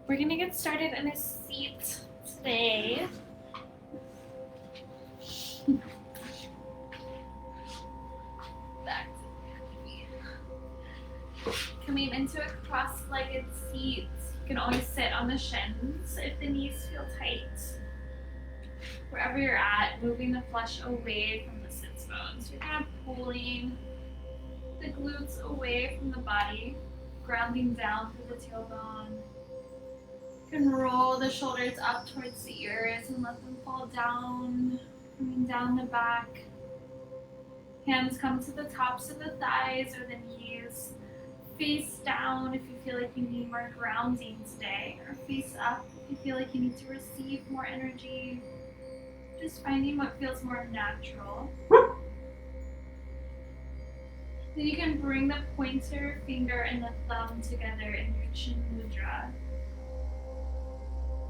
We're gonna get started in a seat today. Back to me. Coming into a cross-legged seat, you can always sit on the shins if the knees feel tight. Wherever you're at, moving the flesh away from the sits bones. You're kind of pulling the glutes away from the body, grounding down through the tailbone. You can roll the shoulders up towards the ears and let them fall down, coming down the back. Hands come to the tops of the thighs or the knees. Face down if you feel like you need more grounding today, or face up if you feel like you need to receive more energy. Just finding what feels more natural. Then you can bring the pointer finger and the thumb together in your chin mudra.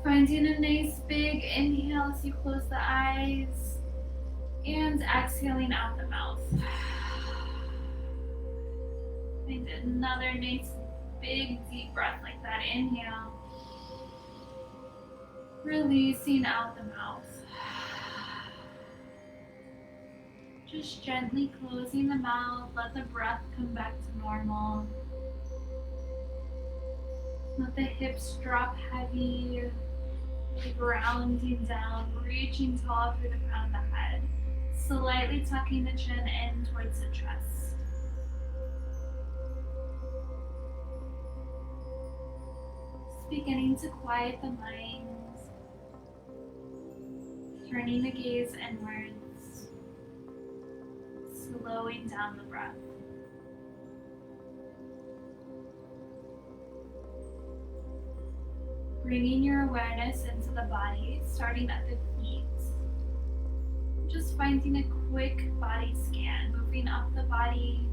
Finding a nice big inhale as you close the eyes and exhaling out the mouth. Find another nice big deep breath like that. Inhale. Releasing out the mouth. Just gently closing the mouth. Let the breath come back to normal. Let the hips drop heavy. Grounding down, reaching tall through the crown of the head. Slightly tucking the chin in towards the chest. Just beginning to quiet the mind. Turning the gaze inwards. Slowing down the breath. Bringing your awareness into the body, starting at the feet. Just finding a quick body scan, moving up the body,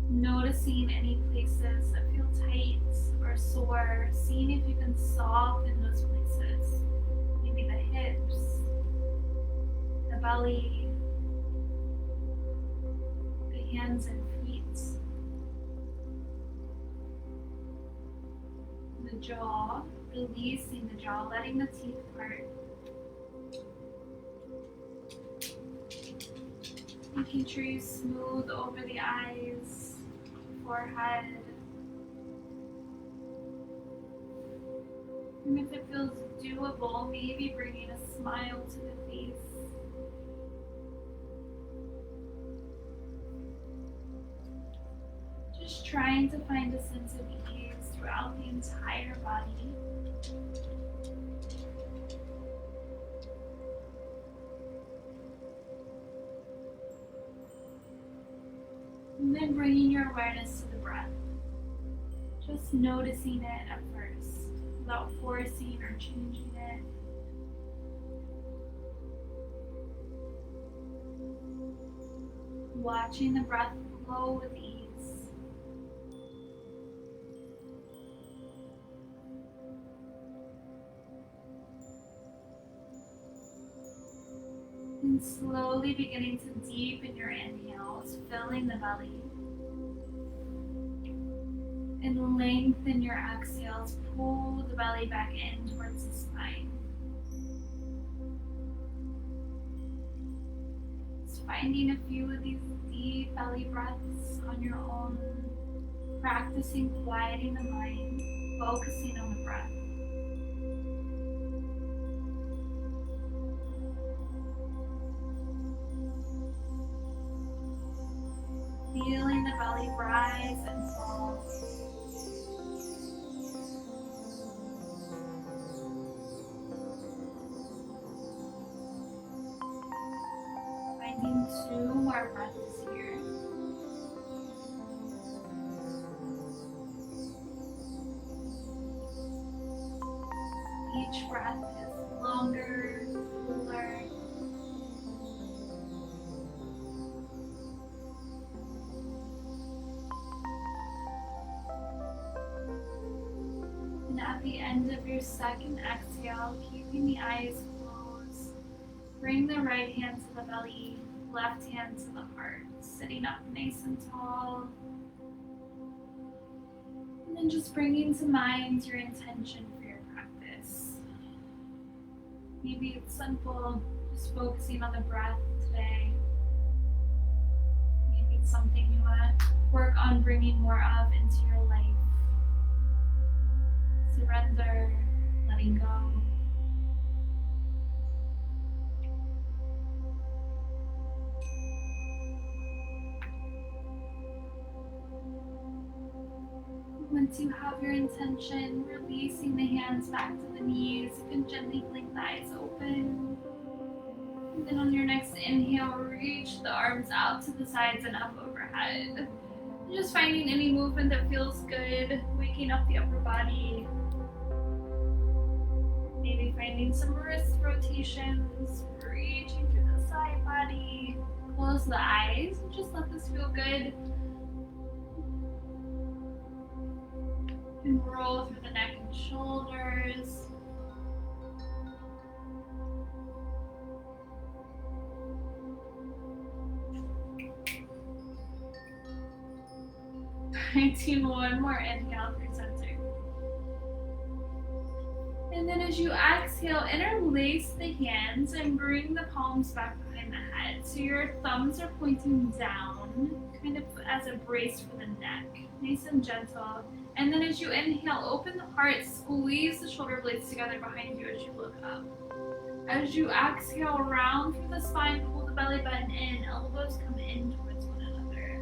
noticing any places that feel tight or sore, seeing if you can soften those places. Maybe the hips, the belly, the hands and feet. The jaw, releasing the jaw, letting the teeth part. Making sure you smooth over the eyes, forehead. And if it feels doable, maybe bringing a smile to the face. Just trying to find a sense of ease throughout the entire body. And then bringing your awareness to the breath. Just noticing it at first, without forcing or changing it. Watching the breath flow with ease. And slowly beginning to deepen your inhales, filling the belly. And lengthen your exhales, pull the belly back in towards the spine. Just finding a few of these deep belly breaths on your own, practicing quieting the mind, focusing on the breath. Feeling the belly rise and fall. Finding 2 more breaths here. Each breath is longer, fuller. And at the end of your second exhale, keeping the eyes closed, bring the right hand to the belly, left hand to the heart, sitting up nice and tall. And And just bringing to mind your intention for your practice. Maybe it's simple, just focusing on the breath today. Maybe it's something you want to work on bringing more of into your life. Surrender, letting go. Once you have your intention, releasing the hands back to the knees, you can gently blink the eyes open. And then on your next inhale, reach the arms out to the sides and up overhead. Just finding any movement that feels good, waking up the upper body. Maybe finding some wrist rotations, reaching through the side body. Close the eyes and just let this feel good. And roll through the neck and shoulders. One more inhale through center. And then as you exhale, interlace the hands and bring the palms back behind the head. So your thumbs are pointing down, kind of as a brace for the neck. Nice and gentle. And then as you inhale, open the heart, squeeze the shoulder blades together behind you as you look up. As you exhale, round through the spine, pull the belly button in, elbows come in towards one another.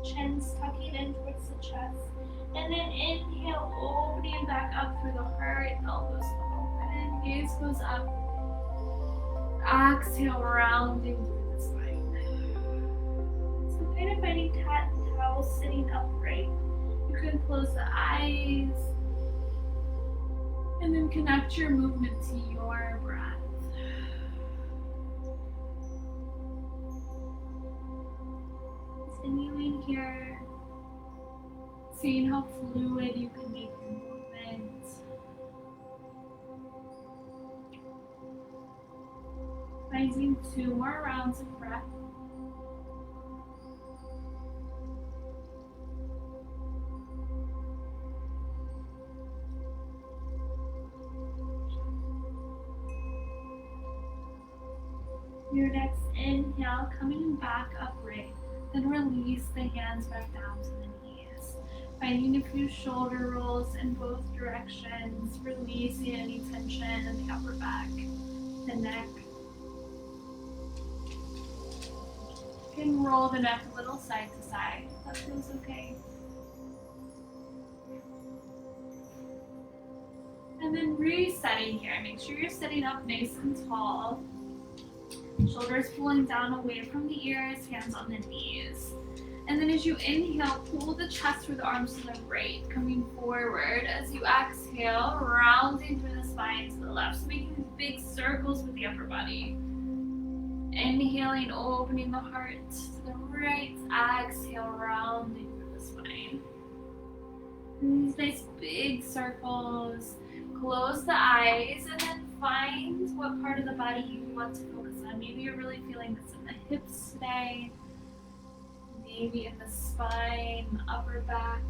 Chin's tucking in towards the chest. And then inhale, opening back up through the heart, elbows open, gaze goes up. Exhale, rounding through the spine. So kind of finding cat and cow sitting upright. You can close the eyes and then connect your movement to your breath. Continuing here, seeing how fluid you can make your movement. Finding 2 more rounds of breath. Your next inhale, coming back upright, then release the hands back down to the knees. Finding a few shoulder rolls in both directions, releasing any tension in the upper back, the neck. You can roll the neck a little side to side. That feels okay. And then resetting here. Make sure you're sitting up nice and tall. Shoulders pulling down away from the ears, hands on the knees. And then as you inhale, pull the chest through the arms to the right, coming forward. As you exhale, rounding through the spine to the left, so making big circles with the upper body. Inhaling, opening the heart to the right. Exhale, rounding through the spine. And these nice big circles. Close the eyes and then find what part of the body you want to focus on. Maybe you're really feeling this in the hips today. Maybe in the spine, upper back.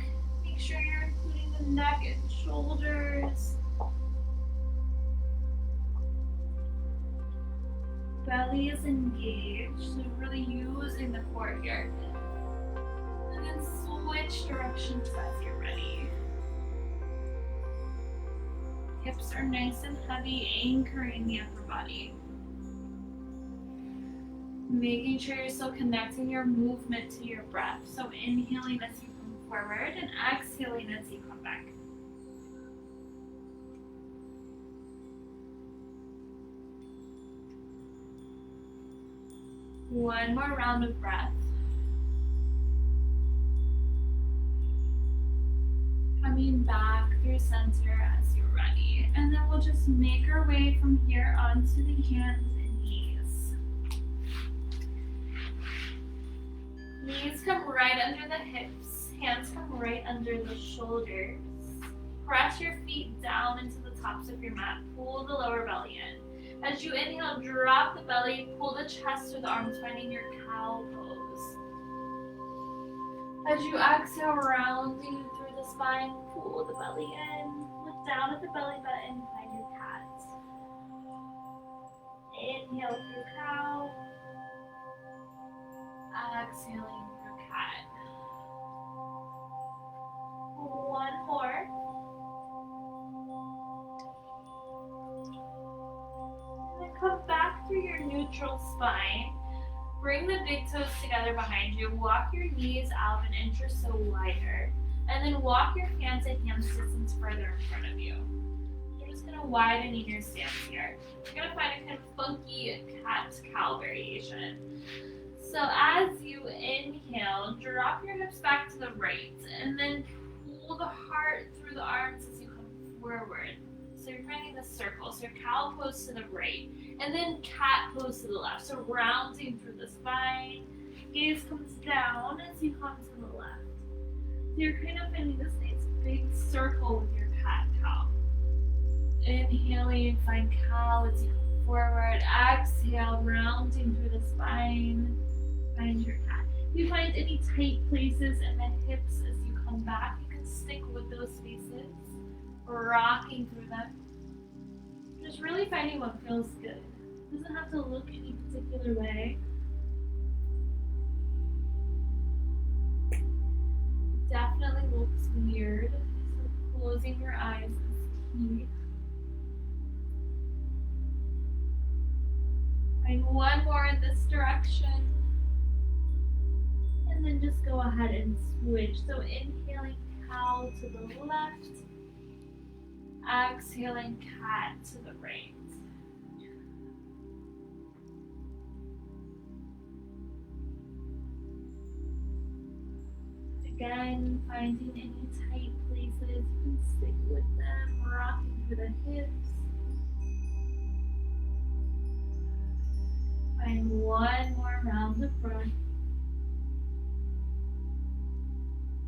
Make sure you're including the neck and shoulders. Belly is engaged, so really using the core here. And then switch directions as you're ready. Hips are nice and heavy, anchoring the upper body. Making sure you're still connecting your movement to your breath. So inhaling as you come forward and exhaling as you come back. One more round of breath. Coming back through center as you're ready. And then we'll just make our way from here onto the hands and knees. Knees come right under the hips. Hands come right under the shoulders. Press your feet down into the tops of your mat. Pull the lower belly in. As you inhale, drop the belly, pull the chest through the arms, finding your cow pose. As you exhale, rounding through the spine, pull the belly in, look down at the belly button, find your cat. Inhale through cow, exhaling through cat. One more. And then come back through your neutral spine. Bring the big toes together behind you. Walk your knees out an inch or so wider. And then walk your hands and hands distance further in front of you. You're just going to widen in your stance here. You're going to find a kind of funky cat-cow variation. So as you inhale, drop your hips back to the right. And then pull the heart through the arms as you come forward. So you're finding this circle. So your cow pose to the right. And then cat pose to the left. So rounding through the spine. Gaze comes down as you come to the left. So you're kind of finding this nice big circle with your cat-cow. Inhaling, find cow as you come forward. Exhale, rounding through the spine. Find your cat. If you find any tight places in the hips as you come back, you can stick with those spaces, rocking through them. Just really finding what feels good. It doesn't have to look any particular way. It definitely looks weird, so closing your eyes is key. Find one more in this direction. And then just go ahead and switch. So inhaling cow to the left. Exhaling cat to the right. Again, finding any tight places, you can stick with them, rocking through the hips. Find one more round of breath.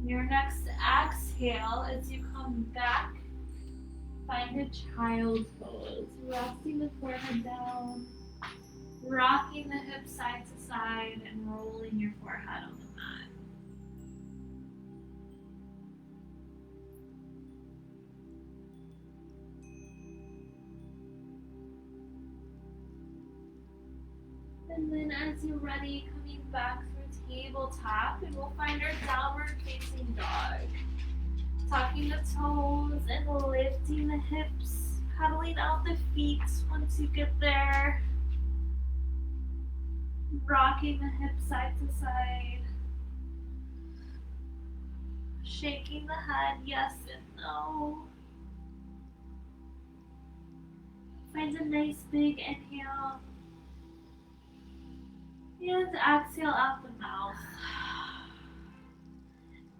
Your next exhale, as you come back, find a child's pose, resting the forehead down, rocking the hips side to side, and rolling your forehead on the mat. And then as you're ready, coming back through tabletop, and we'll find our downward facing dog. Tucking the toes and lifting the hips, cuddling out the feet once you get there. Rocking the hips side to side. Shaking the head, yes and no. Find a nice big inhale. And exhale out the mouth.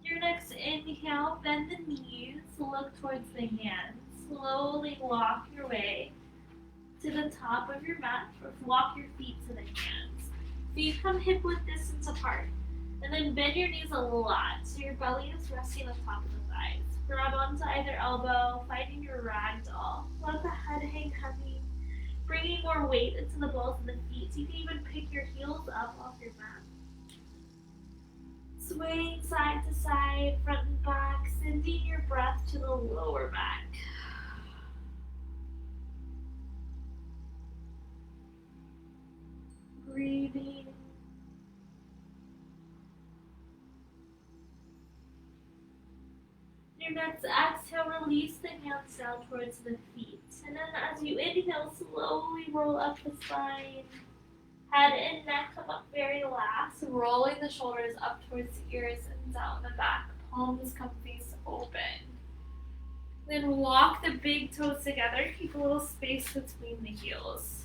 Your next inhale, bend the knees, look towards the hands. Slowly walk your way to the top of your mat, or walk your feet to the hands. Feet come hip width distance apart. And then bend your knees a lot, so your belly is resting on top of the thighs. Grab onto either elbow, finding your ragdoll. Let the head hang heavy. Bringing more weight into the balls of the feet, so you can even pick your heels up off your mat. Swaying side to side, front and back, sending your breath to the lower back. Breathing. Your next exhale, release the hands down towards the feet. And then as you inhale, slowly roll up the spine. Head and neck come up very last, rolling the shoulders up towards the ears and down the back. Palms come face open. Then walk the big toes together. Keep a little space between the heels.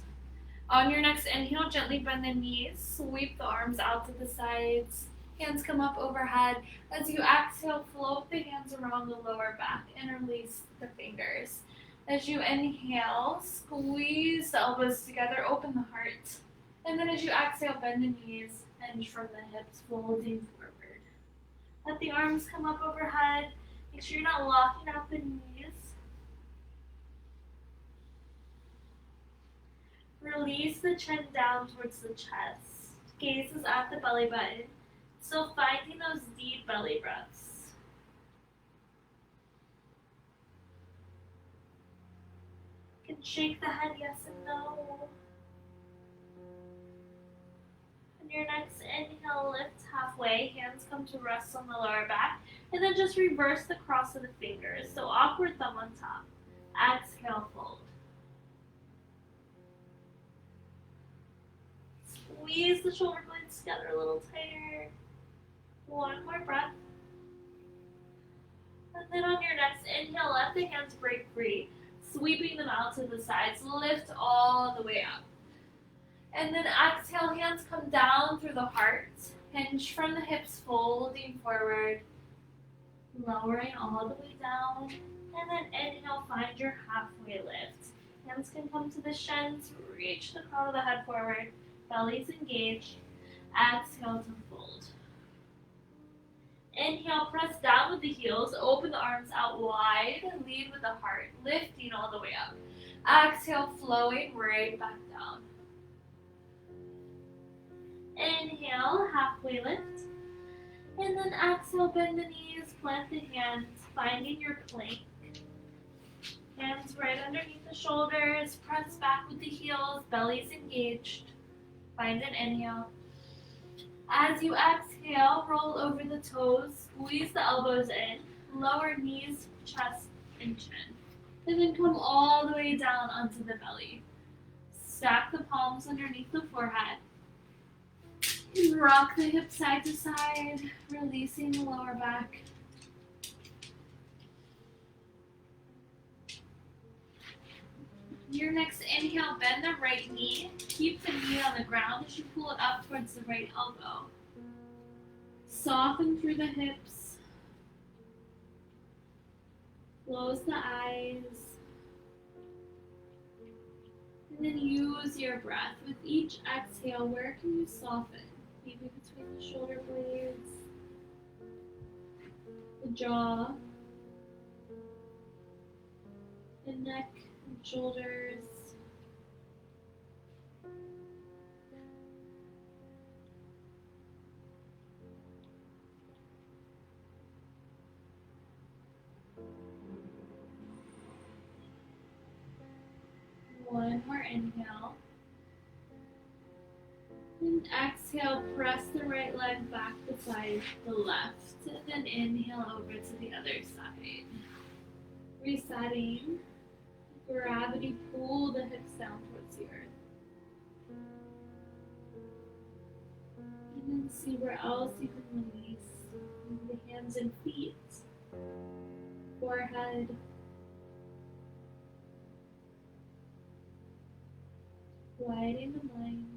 On your next inhale, gently bend the knees. Sweep the arms out to the sides. Hands come up overhead. As you exhale, float the hands around the lower back and release the fingers. As you inhale, squeeze the elbows together, open the heart. And then as you exhale, bend the knees, hinge from the hips, folding forward. Let the arms come up overhead. Make sure you're not locking out the knees. Release the chin down towards the chest. Gaze is at the belly button. Still finding those deep belly breaths. Shake the head yes and no. On your next inhale, lift halfway. Hands come to rest on the lower back. And then just reverse the cross of the fingers. So awkward thumb on top. Exhale, fold. Squeeze the shoulder blades together a little tighter. One more breath. And then on your next inhale, let the hands break free, sweeping them out to the sides. Lift all the way up. And then exhale, hands come down through the heart. Hinge from the hips, folding forward. Lowering all the way down. And then inhale, find your halfway lift. Hands can come to the shins, reach the crown of the head forward. Belly's engaged. Exhale to fold. Inhale, press down with the heels, open the arms out wide, lead with the heart, lifting all the way up. Exhale, flowing right back down. Inhale, halfway lift. And then exhale, bend the knees, plant the hands, finding your plank. Hands right underneath the shoulders, press back with the heels, belly's engaged. Find an inhale. As you exhale, roll over the toes, squeeze the elbows in, lower knees, chest, and chin. And then come all the way down onto the belly. Stack the palms underneath the forehead. And rock the hips side to side, releasing the lower back. Your next inhale, bend the right knee. Keep the knee on the ground as you pull it up towards the right elbow. Soften through the hips. Close the eyes. And then use your breath. With each exhale, where can you soften? Maybe between the shoulder blades, the jaw, the neck and shoulders. One more inhale. And exhale, press the right leg back beside the left. And then inhale over to the other side. Resetting. Gravity, pull the hips down towards the earth. And then see where else you can release. The hands and feet. Forehead. Quieting the mind.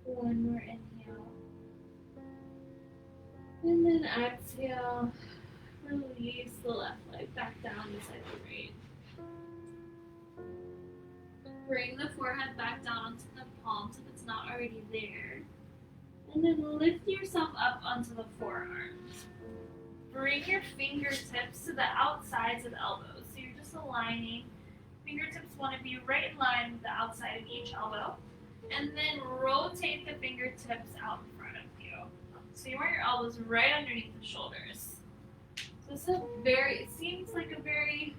One more inhale. And then exhale. Release the left leg back down beside the right. Bring the forehead back down onto the palms if it's not already there. And then lift yourself up onto the forearms. Bring your fingertips to the outsides of the elbows. So you're just aligning. Fingertips want to be right in line with the outside of each elbow. And then rotate the fingertips out in front of you. So you want your elbows right underneath the shoulders. So this is it seems like a very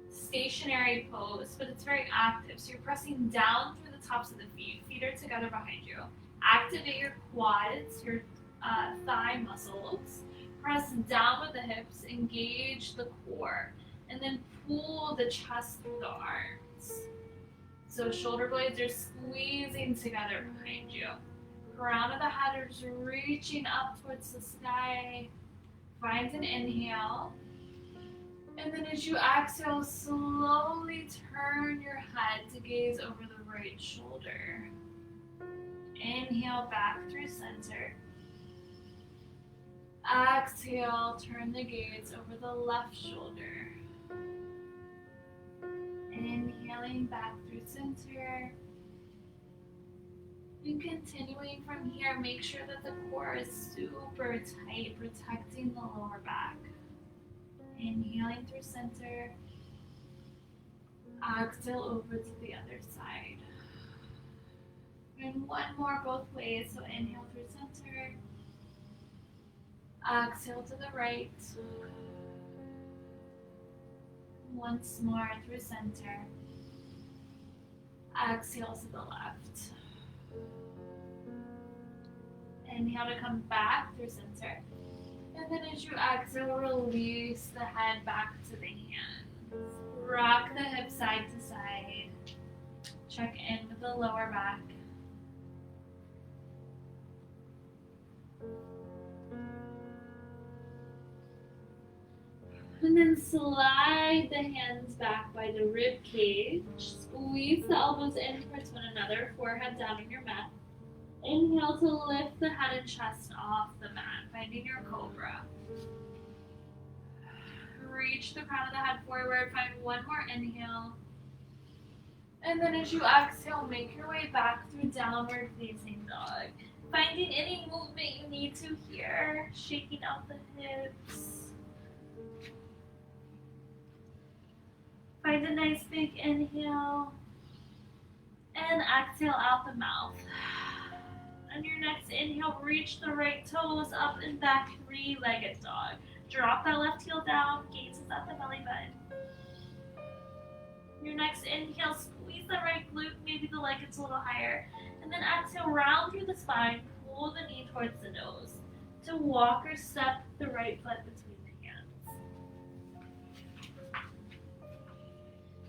stationary pose, but it's very active. So you're pressing down through the tops of the feet. Feet are together behind you. Activate your quads, your thigh muscles. Press down with the hips, engage the core, and then pull the chest through the arms. So shoulder blades are squeezing together behind you. Crown of the head is reaching up towards the sky. Find an inhale. And then as you exhale, slowly turn your head to gaze over the right shoulder. Inhale back through center. Exhale, turn the gaze over the left shoulder. Inhaling back through center. And continuing from here, make sure that the core is super tight, protecting the lower back. Inhaling through center. Exhale over to the other side. And one more both ways. So inhale through center. Exhale to the right. Once more through center. Exhale to the left. Inhale to come back through center. And then as you exhale, release the head back to the hands. Rock the hips side to side. Check in with the lower back. And then slide the hands back by the rib cage. Squeeze the elbows in towards one another, forehead down on your mat. Inhale to lift the head and chest off the mat, finding your cobra. Reach the crown of the head forward, find one more inhale. And then as you exhale, make your way back through downward facing dog. Finding any movement you need to here, shaking out the hips. Find a nice big inhale and exhale out the mouth. On your next inhale, reach the right toes up and back, three-legged dog. Drop that left heel down, gazes at the belly button. Your next inhale, squeeze the right glute, maybe the leg gets a little higher. And then exhale, round through the spine, pull the knee towards the nose. To walk or step the right foot between the hands.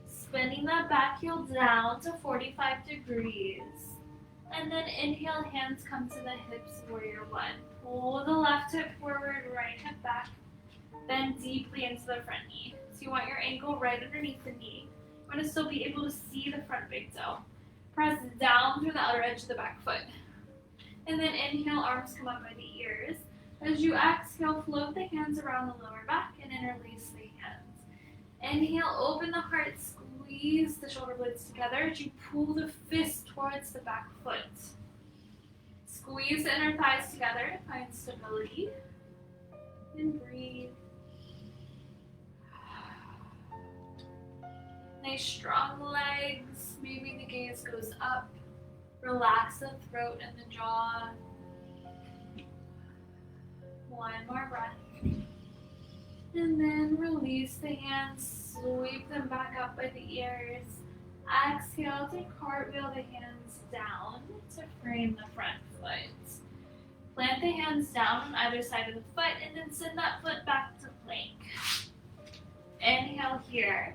Spinning that back heel down to 45 degrees. And then inhale, hands come to the hips, warrior one. Pull the left hip forward, right hip back. Bend deeply into the front knee. So you want your ankle right underneath the knee. You want to still be able to see the front big toe. Press down through the outer edge of the back foot. And then inhale, arms come up by the ears. As you exhale, float the hands around the lower back and interlace the hands. Inhale, open the heart, squeeze the shoulder blades together as you pull the fist towards the back foot. Squeeze the inner thighs together to find stability. And breathe. Nice strong legs. Maybe the gaze goes up. Relax the throat and the jaw. One more breath. And then release the hands. Sweep them back up by the ears. Exhale to cartwheel the hands down to frame the front foot. Plant the hands down on either side of the foot and then send that foot back to plank. Inhale here.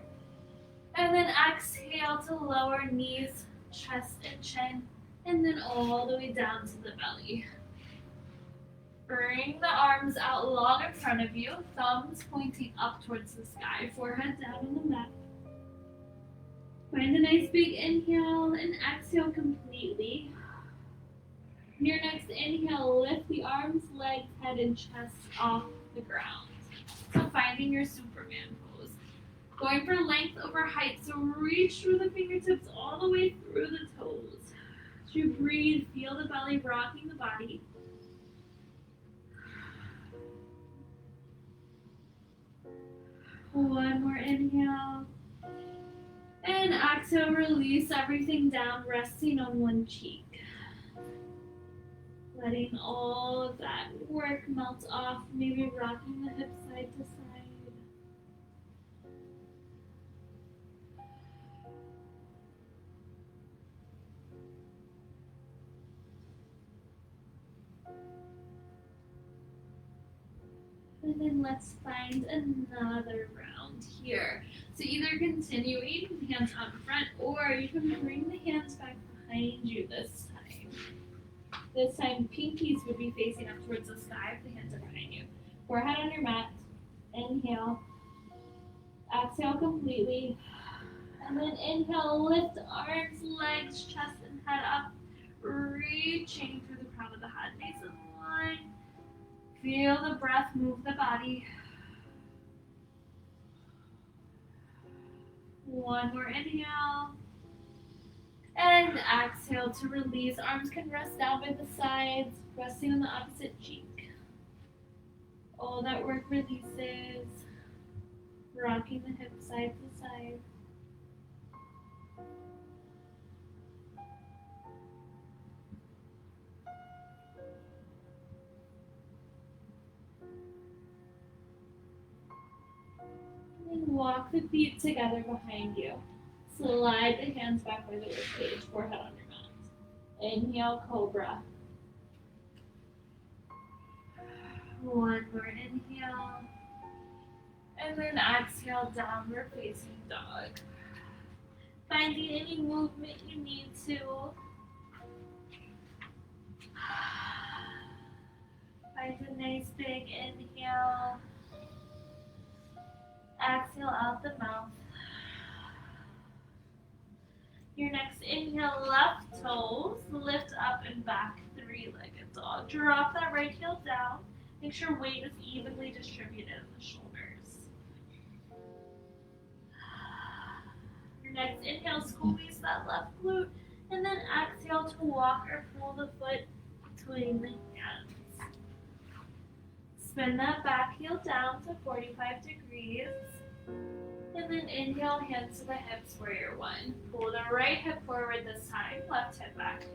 And then exhale to lower knees, chest and chin, and then all the way down to the belly. Bring the arms out long in front of you, thumbs pointing up towards the sky, forehead down on the mat. Find a nice big inhale and exhale completely. Your next inhale, lift the arms, legs, head, and chest off the ground. So finding your Superman pose. Going for length over height, so reach through the fingertips all the way through the toes. As you breathe, feel the belly rocking the body. One more inhale. And exhale, release everything down, resting on one cheek. Letting all of that work melt off, maybe rocking the hips side to side. And then let's find another round here. So either continuing hands out in front, or you can bring the hands back behind you this time. This time pinkies would be facing up towards the sky if the hands are behind you. Forehead on your mat. Inhale. Exhale completely. And then inhale, lift arms, legs, chest, and head up. Reaching through the crown of the head, nice and wide. Feel the breath move the body. One more inhale. And exhale to release. Arms can rest down by the sides, resting on the opposite cheek. All that work releases. Rocking the hips side to side. And walk the feet together behind you. Slide the hands back over the ribcage, forehead on your mat. Inhale, cobra. One more inhale. And then exhale, downward facing dog. Finding any movement you need to. Find a nice big inhale. Exhale out the mouth. Your next inhale, left toes, lift up and back, three-legged dog. Drop that right heel down. Make sure weight is evenly distributed in the shoulders. Your next inhale, squeeze that left glute, and then exhale to walk or pull the foot between the hands. Spin that back heel down to 45 degrees. And then inhale, hands to the hips, warrior one. Pull the right hip forward this time, left hip back.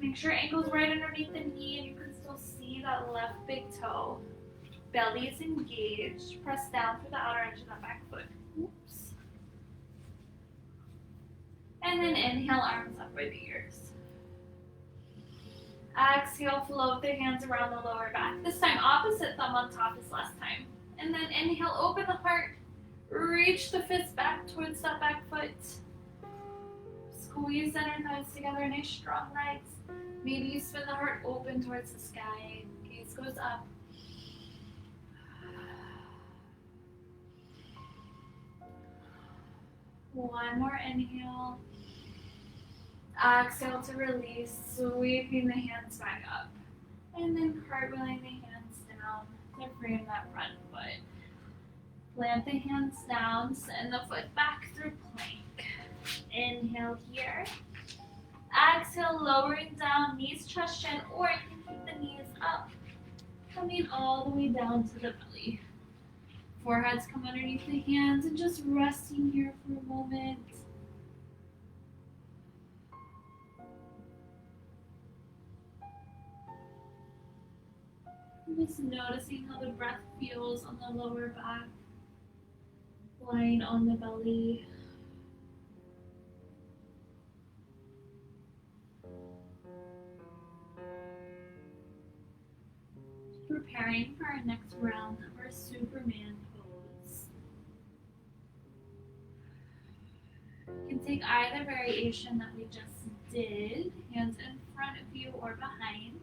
Make sure ankle's right underneath the knee and you can still see that left big toe. Belly is engaged. Press down through the outer edge of that back foot. Oops. And then inhale, arms up by the ears. Exhale, float the hands around the lower back. This time, opposite thumb on top as last time. And then inhale, open the heart. Reach the fist back towards that back foot. Squeeze center thighs together, nice strong legs. Maybe you spin the heart open towards the sky. Gaze goes up. One more inhale. Exhale to release, sweeping the hands back up. And then cartwheeling the hands down to frame that front foot. Plant the hands down, send the foot back through plank. Inhale here. Exhale, lowering down, knees, chest, chin, or you can keep the knees up. Coming all the way down to the belly. Foreheads come underneath the hands and just resting here for a moment. Just noticing how the breath feels on the lower back, lying on the belly. Preparing for our next round of our Superman pose. You can take either variation that we just did, hands in front of you or behind.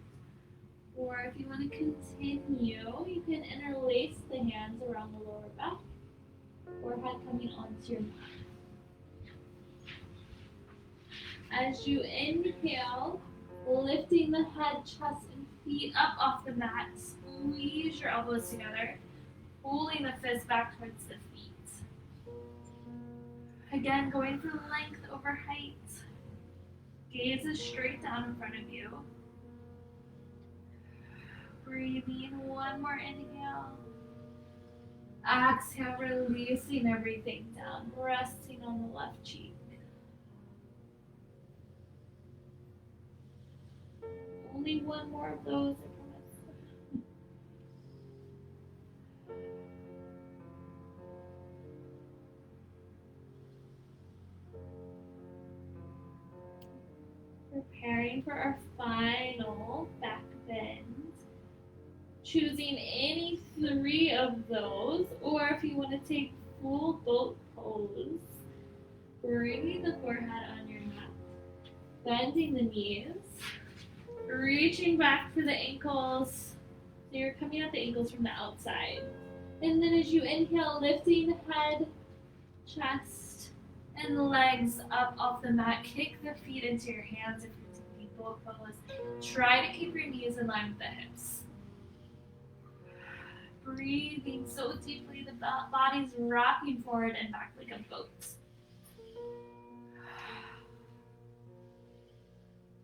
Or if you want to continue, you can interlace the hands around the lower back, forehead coming onto your mat. As you inhale, lifting the head, chest, and feet up off the mat, squeeze your elbows together, pulling the fist back towards the feet. Again, going for length over height. Gaze is straight down in front of you. Breathing, one more inhale. Exhale, releasing everything down, resting on the left cheek. Only one more of those, I promise. Preparing for our final back bend. Choosing any three of those, or if you want to take full boat pose, bringing the forehead on your mat, bending the knees, reaching back for the ankles, so you're coming at the ankles from the outside. And then as you inhale, lifting head, chest, and legs up off the mat. Kick the feet into your hands if you're taking boat pose. Try to keep your knees in line with the hips. Breathing so deeply, the body's rocking forward and back like a boat.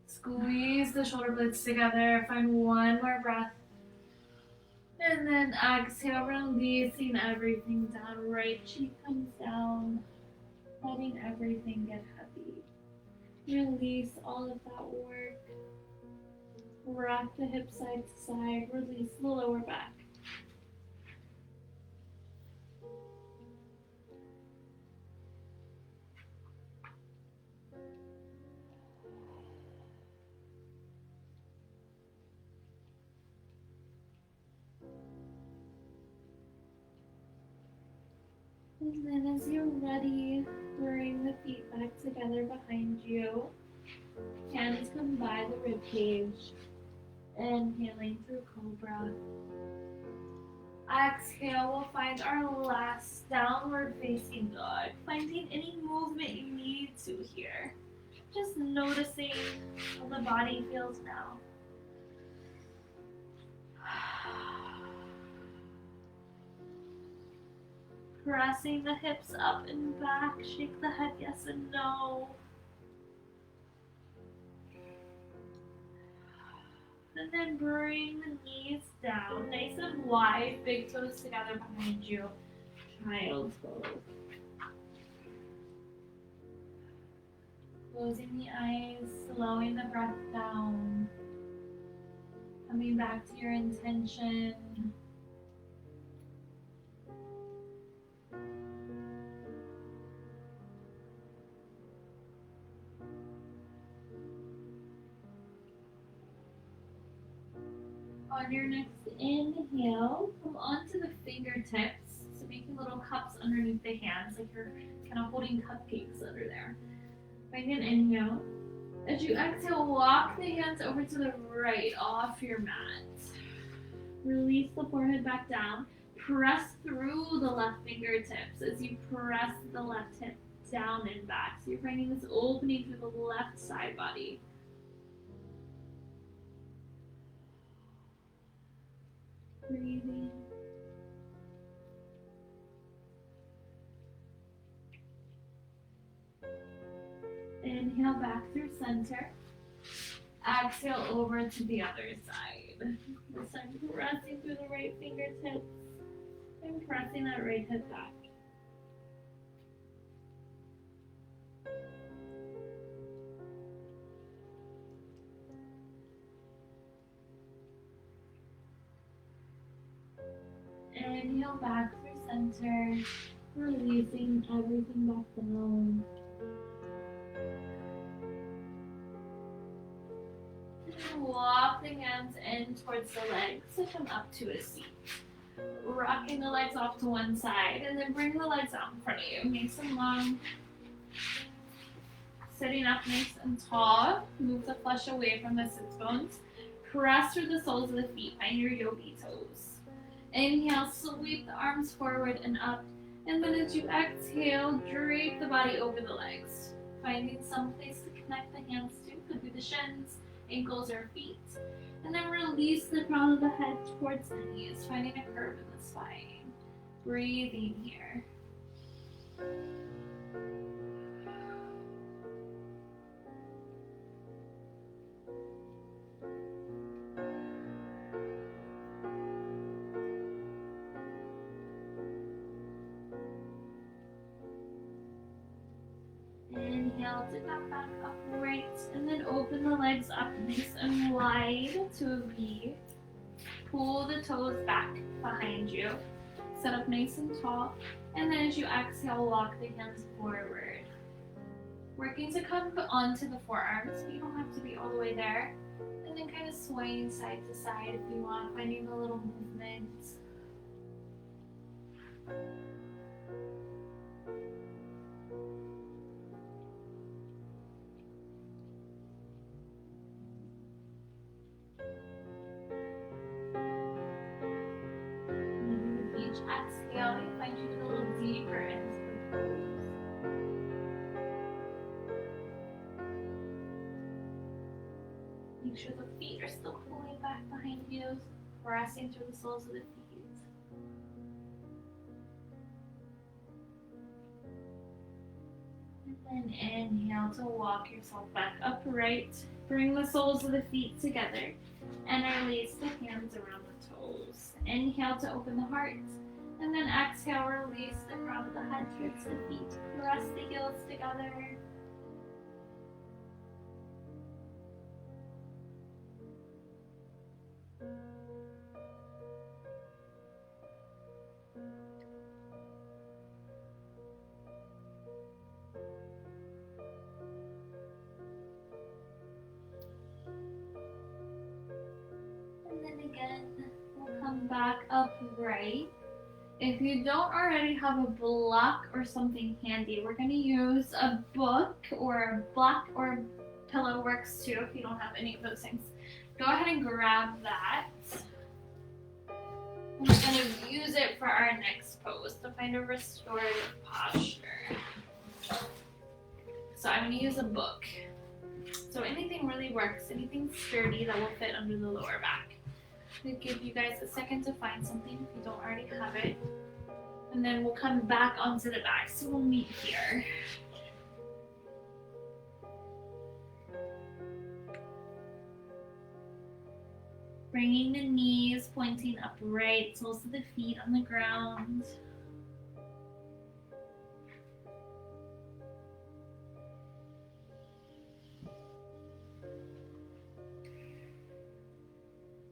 Squeeze the shoulder blades together. Find one more breath. And then exhale, releasing everything down. Right cheek comes down, letting everything get heavy. Release all of that work. Rock the hips side to side. Release the lower back. And then as you're ready, bring the feet back together behind you. Hands come by the rib cage. Inhaling through cobra. Exhale, we'll find our last downward facing dog. Finding any movement you need to here. Just noticing how the body feels now. Pressing the hips up and back. Shake the head yes and no. And then bring the knees down, nice and wide, big toes together behind you. Child's pose. Closing the eyes, slowing the breath down. Coming back to your intention. On your next inhale, come onto the fingertips. So making little cups underneath the hands, like you're kind of holding cupcakes under there. Find an inhale. As you exhale, walk the hands over to the right off your mat. Release the forehead back down. Press through the left fingertips as you press the left hip down and back. So you're finding this opening through the left side body. Breathing. Inhale back through center. Exhale over to the other side. This time pressing through the right fingertips and pressing that right hip back. Inhale back through center, releasing everything back down. And walk the hands in towards the legs to come up to a seat. Rocking the legs off to one side and then bring the legs out in front of you. Nice and long. Sitting up nice and tall. Move the flesh away from the sit bones. Press through the soles of the feet. Find your yogi toes. Inhale, sweep the arms forward and up. And then as you exhale, drape the body over the legs. Finding some place to connect the hands to. Could be the shins, ankles, or feet. And then release the crown of the head towards the knees, finding a curve in the spine. Breathing here. Inhale to come back upright, and then open the legs up nice and wide to a V. Pull the toes back behind you. Sit up nice and tall, and then as you exhale, walk the hands forward. Working to come onto the forearms, but you don't have to be all the way there. And then kind of swaying side to side if you want, finding a little movement. Exhale, you find you get a little deeper into the pose. Make sure the feet are still pulling back behind you, pressing through the soles of the feet. And then inhale to walk yourself back upright. Bring the soles of the feet together and release the hands around the toes. Inhale to open the heart. And then exhale, release the crown of the head towards the feet. Press the heels together. And then again, we'll come back upright. If you don't already have a block or something handy, we're going to use a book, or a block or a pillow works too if you don't have any of those things. Go ahead and grab that. We're going to use it for our next pose to find a restorative posture. So I'm going to use a book. So anything really works, anything sturdy that will fit under the lower back. I'm going to give you guys a second to find something if you don't already have it. And then we'll come back onto the back, so we'll meet here. Bringing the knees pointing upright, soles of the feet on the ground.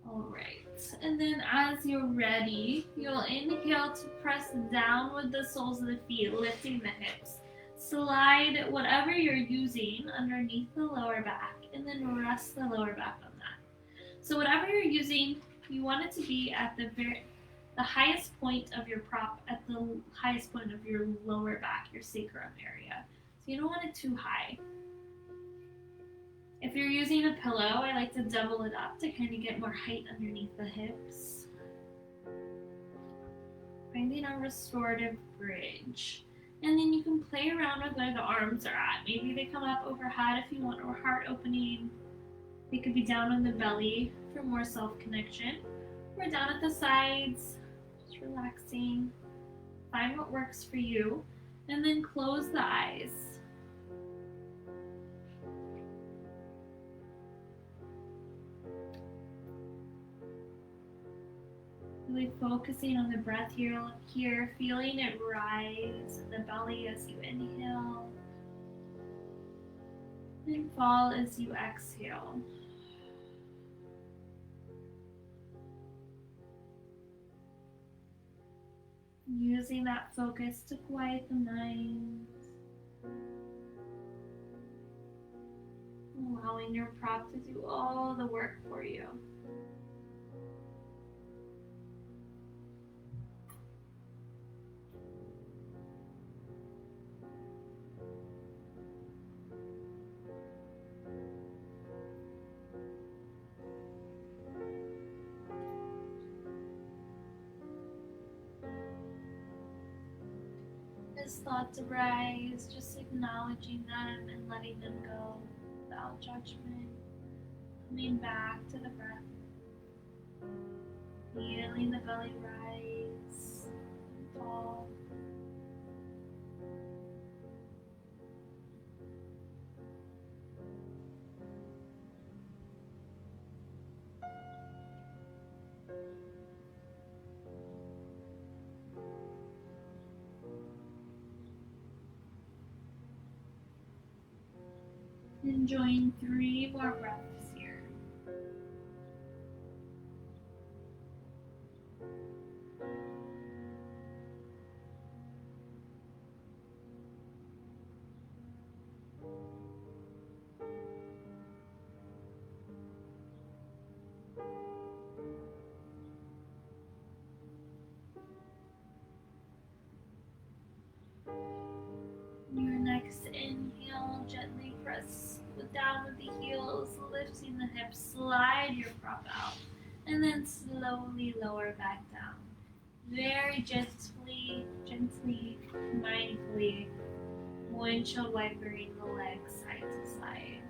All right, and then as you're ready, you'll inhale to press down with the soles of the feet, lifting the hips. Slide whatever you're using underneath the lower back, and then rest the lower back on that. So whatever you're using, you want it to be at the highest point of your prop, at the highest point of your lower back, your sacrum area. So you don't want it too high. If you're using a pillow, I like to double it up to kind of get more height underneath the hips. Finding a restorative bridge. And then you can play around with where the arms are at. Maybe they come up overhead if you want a heart opening. They could be down on the belly for more self-connection. Or down at the sides, just relaxing. Find what works for you. And then close the eyes. Really focusing on the breath here, feeling it rise in the belly as you inhale and fall as you exhale. Using that focus to quiet the mind, allowing your prop to do all the work for you. As thoughts arise, just acknowledging them and letting them go without judgment. Coming back to the breath. Feeling the belly rise and fall. Enjoying 3 more breaths here. Your next inhale, gently press down with the heels, lifting the hips, slide your prop out, and then slowly lower back down. Very gently, mindfully, windshield wipering the legs side to side.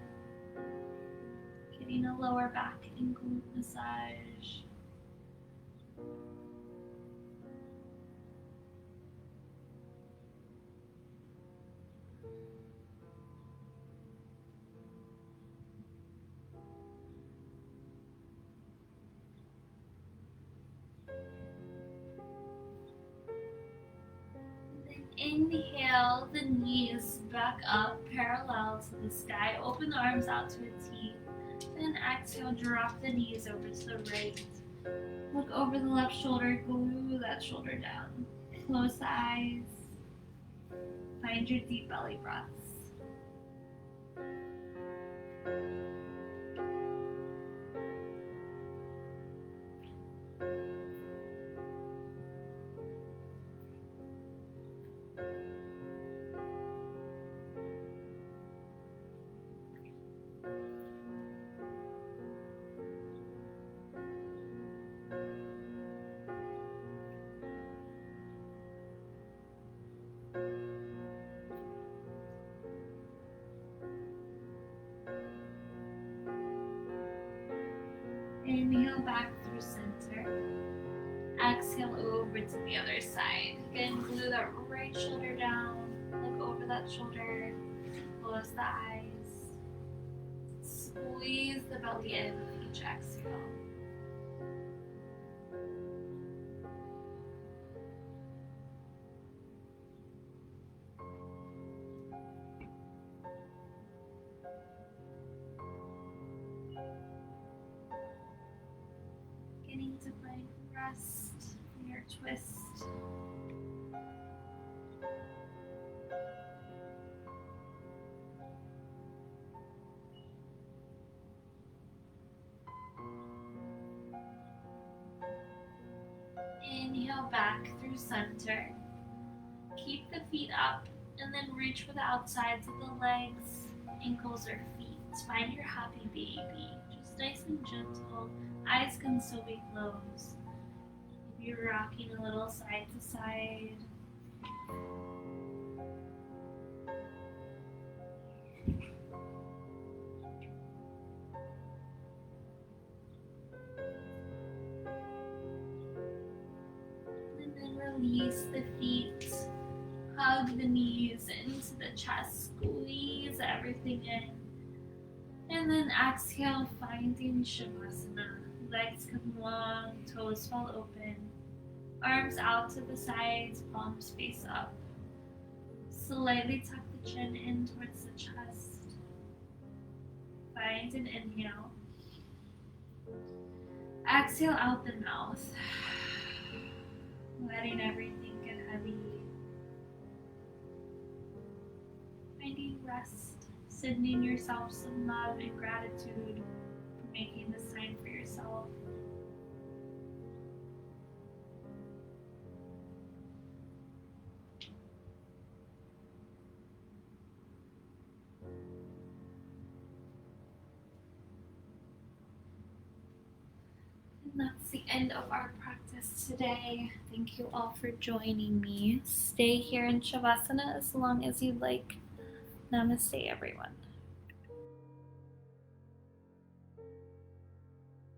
Getting a lower back and glute massage. Inhale the knees back up parallel to the sky. Open the arms out to a T. Then exhale, drop the knees over to the right. Look over the left shoulder, glue that shoulder down. Close the eyes. Find your deep belly breaths. Inhale back through center. Exhale over to the other side. Again, glue that right shoulder down. Look over that shoulder. Close the eyes. Squeeze the belly in with each exhale. Beginning to find rest in your twist. Inhale back through center. Keep the feet up and then reach for the outsides of the legs, ankles, or feet. Find your happy baby. Just nice and gentle. Eyes can still be closed. If you're rocking a little side to side. And then release the feet. Hug the knees into the chest. Squeeze everything in. And then exhale, finding Shavasana. Legs come long, toes fall open. Arms out to the sides, palms face up. Slightly tuck the chin in towards the chest. Find an inhale. Exhale out the mouth. Letting everything get heavy. Finding rest. Sending yourself some love and gratitude for making this time for yourself. And that's the end of our practice today. Thank you all for joining me. Stay here in Shavasana as long as you'd like. Namaste, everyone.